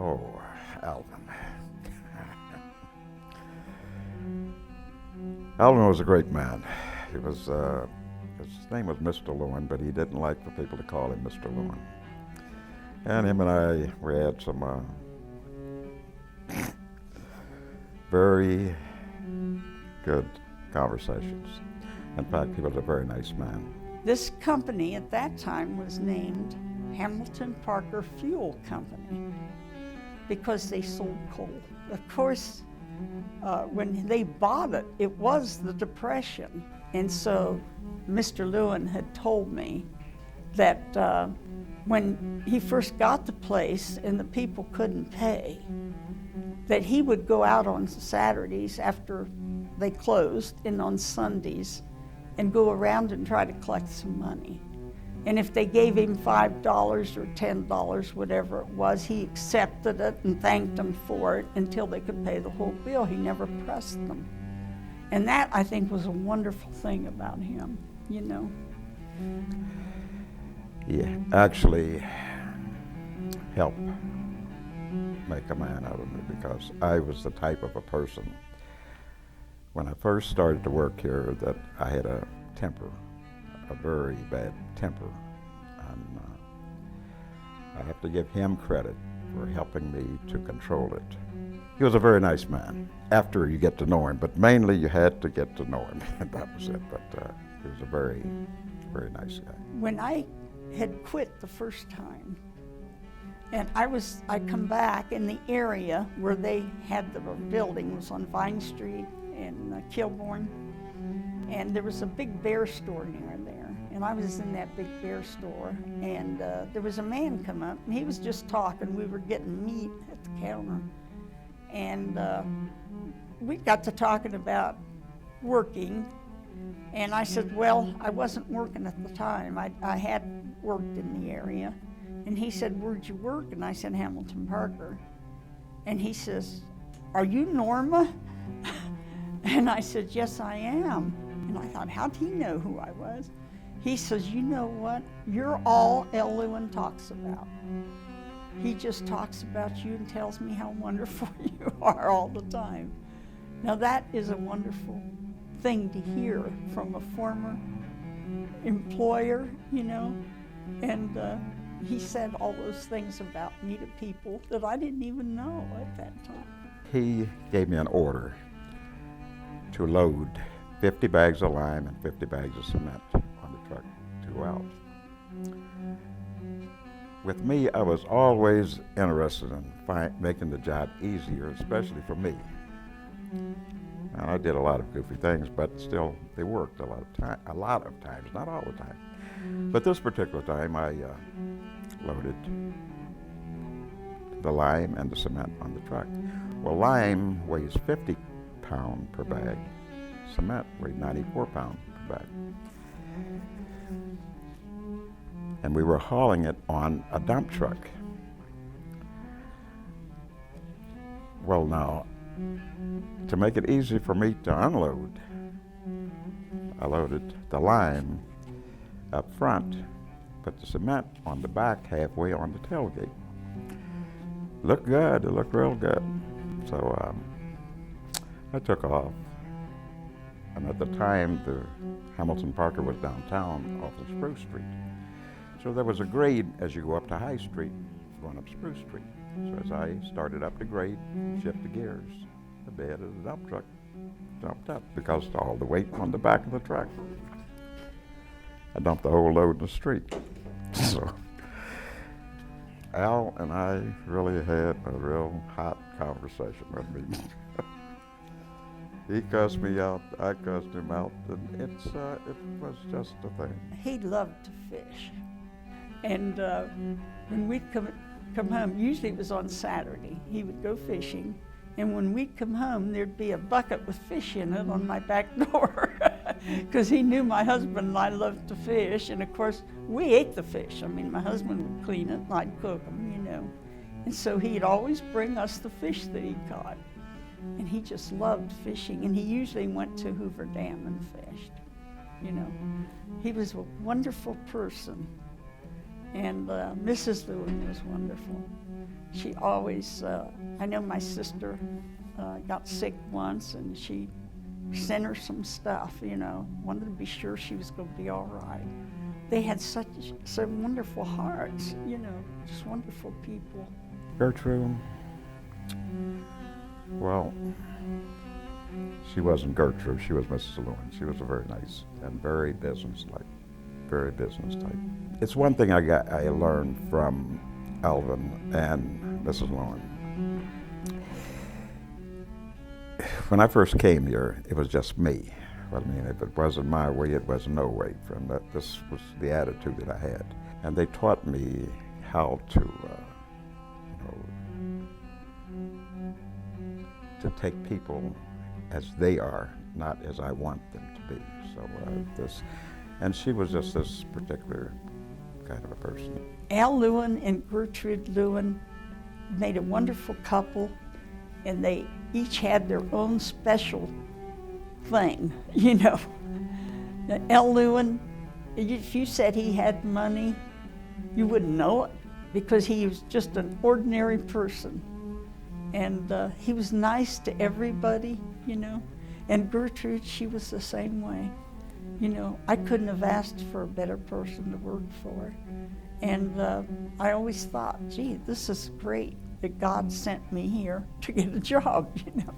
Oh, Alvin. Alvin was a great man. He was, his name was Mr. Lewin, but he didn't like for people to call him Mr. Lewin. And him and I, we had some very good conversations. In fact, he was a very nice man. This company at that time was named Hamilton Parker Fuel Company because they sold coal. Of course, when they bought it, it was the Depression. And so Mr. Lewin had told me that when he first got the place and the people couldn't pay, that he would go out on Saturdays after they closed and on Sundays and go around and try to collect some money. And if they gave him $5 or $10, whatever it was, he accepted it and thanked them for it until they could pay the whole bill. He never pressed them. And that, I think, was a wonderful thing about him, you know. He actually helped make a man out of me because I was the type of a person, when I first started to work here, that I had a temper, a very bad temper. And I have to give him credit for helping me to control it. He was a very nice man after you get to know him, but mainly you had to get to know him, and that was it. But he was a very, very nice guy. When I had quit the first time, and I come back in the area where they had the building was on Vine Street in Kilbourne, and there was a big bear store near there, and I was in that big bear store, and there was a man come up, and he was just talking. We were getting meat at the counter, and we got to talking about working, and I said, well, I wasn't working at the time. I had worked in the area. And he said, where'd you work? And I said, Hamilton Parker. And he says, are you Norma? And I said, yes, I am. And I thought, how'd he know who I was? He says, you know what? You're all L. Lewin talks about. He just talks about you and tells me how wonderful you are all the time. Now that is a wonderful thing to hear from a former employer, you know, and he said all those things about me to people that I didn't even know at that time. He gave me an order to load 50 bags of lime and 50 bags of cement on the truck to go out. With me, I was always interested in making the job easier, especially for me. Now, I did a lot of goofy things, but still, they worked a lot of times, not all the time. But this particular time, I loaded the lime and the cement on the truck. Well, lime weighs 50 pounds per bag. Cement weighed 94 pounds per bag. And we were hauling it on a dump truck. Well, now, to make it easy for me to unload, I loaded the lime up front, put the cement on the back halfway on the tailgate. Looked good, it looked real good. So I took off. And at the time, the Hamilton Parker was downtown off of Spruce Street. So there was a grade as you go up to High Street, going up Spruce Street. So as I started up the grade, shifted gears, the bed of the dump truck jumped up because of all the weight on the back of the truck. I dumped the whole load in the street. So Al and I really had a real hot conversation with me. He cussed me out, I cussed him out, and it was just a thing. He loved to fish. And when we'd come home, usually it was on Saturday, he would go fishing. And when we'd come home, there'd be a bucket with fish in it on my back door. Because he knew my husband and I loved to fish. And of course, we ate the fish. I mean, my husband would clean it and I'd cook them, you know. And so he'd always bring us the fish that he caught. And he just loved fishing. And he usually went to Hoover Dam and fished, you know. He was a wonderful person. And Mrs. Lewin was wonderful. she always, I know my sister got sick once, and she sent her some stuff, you know, wanted to be sure she was going to be all right. They had such wonderful hearts, you know, just wonderful people. Gertrude, well, she wasn't Gertrude, she was Mrs. Lewin. She was a very nice and very businesslike, very business type. It's one thing I learned from Alvin and Mrs. Lewin. When I first came here, it was just me. I mean, if it wasn't my way, it was no way. From that, this was the attitude that I had, and they taught me how to, to take people as they are, not as I want them to be. So and she was just this particular kind of a person. Al Lewin and Gertrude Lewin made a wonderful couple, and they each had their own special thing, you know. Al Lewin, if you said he had money, you wouldn't know it, because he was just an ordinary person. And he was nice to everybody, you know. And Gertrude, she was the same way. You know, I couldn't have asked for a better person to work for. And I always thought, gee, this is great that God sent me here to get a job, you know.